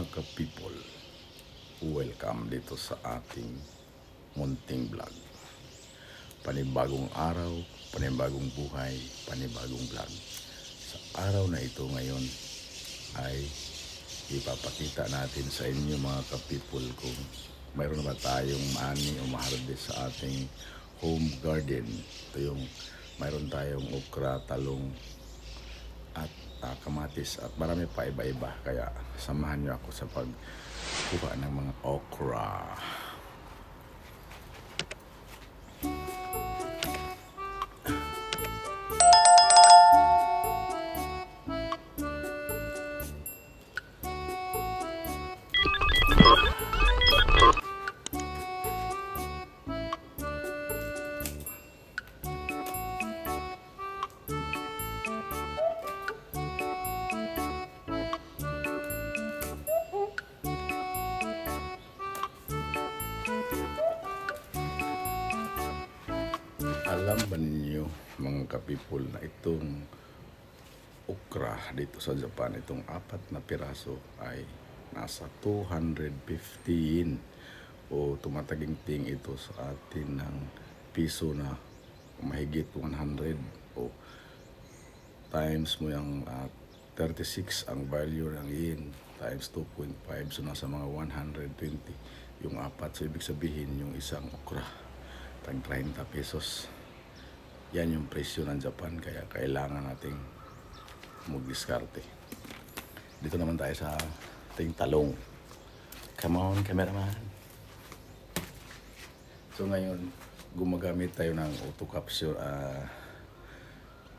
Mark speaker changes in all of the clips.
Speaker 1: Mga ka-people, welcome dito sa ating munting vlog. Panibagong araw, panibagong buhay, panibagong vlog. Sa araw na ito ngayon ay ipapakita natin sa inyo mga ka-people kung mayroon ba tayong mani o ma-harvest sa ating home garden. Ito yung mayroon tayong okra, talong at kamatis at marami pa iba-iba, kaya samahan nyo ako sa pagkuha ng mga okra. Alam ba ninyo mga ka-people na itong okra dito sa Japan, itong 4 na piraso ay nasa 215 o tumataginting ito sa atin ng piso na mahigit 100 o times mo yung 36 ang value ng yen times 2.5, so nasa mga 120 yung 4. So ibig sabihin yung isang okra tag 30 pesos. Yan yung presyo ng Japan, kaya kailangan nating mag-diskarte. Dito naman tayo sa ating talong. Come on, cameraman. So ngayon, gumagamit tayo ng auto capture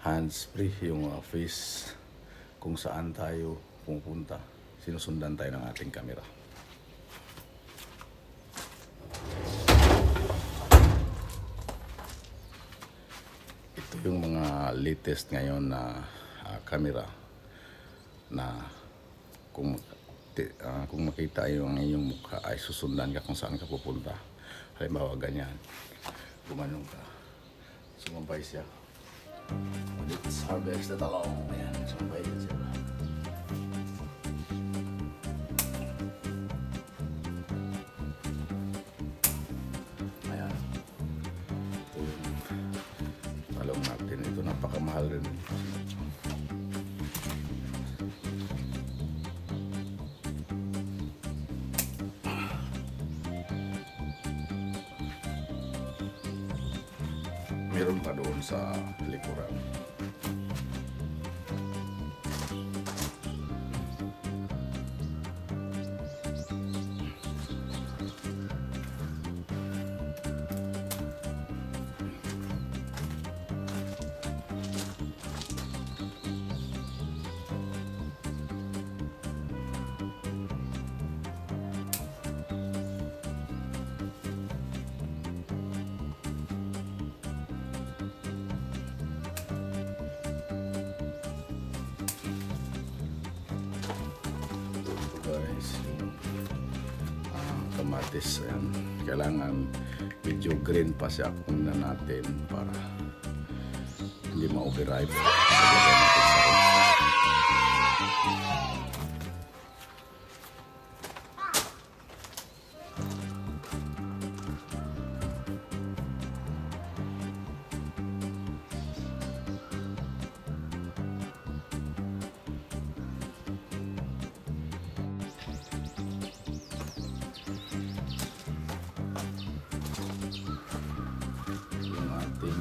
Speaker 1: hands-free, yung face kung saan tayo pupunta. Sinusundan tayo ng ating camera. Yung mga latest ngayon na camera na kung makita yung iyong mukha ay susundan ka kung saan ka pupunta. Halimbawa ganyan, gumanong ka, sumabay siya. Let's harvest the talong. Ayan, sumabay ka siya. Natin ito, napakamahal rin. Meron pa doon sa likuran. Kamatis, ayan. Kailangan medyo green pa siya kung na natin para hindi ma-overripe.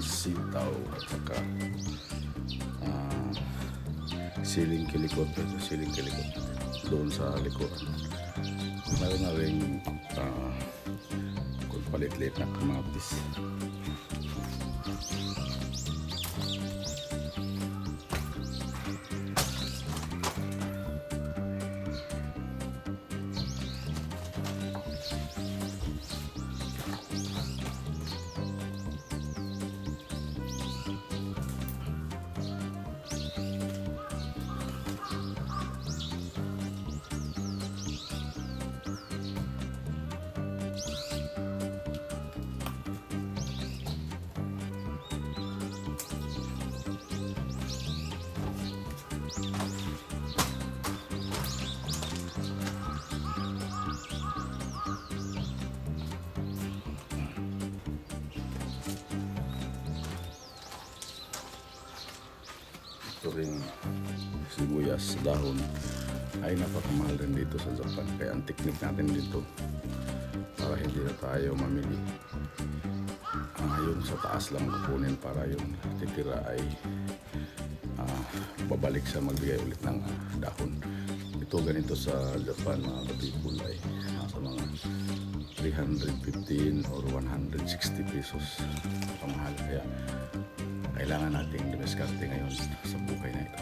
Speaker 1: Sitaw at saka siling kilikot, doon sa likuran. Meron na rin kung palit-lit na kamatis. ito ring sibuyas dahon ay napakamahal rin dito sa Japan. Kaya ang technique natin dito para hindi na tayo mamili, yung sa taas lang kukunin para yung titira ay babalik sa magbigay ulit ng dahon. Ito ganito sa Japan mga kapipul ay nasa mga 315 or 160 pesos kamahal. Kaya kailangan nating dumiskarte ngayon sa buhay na ito.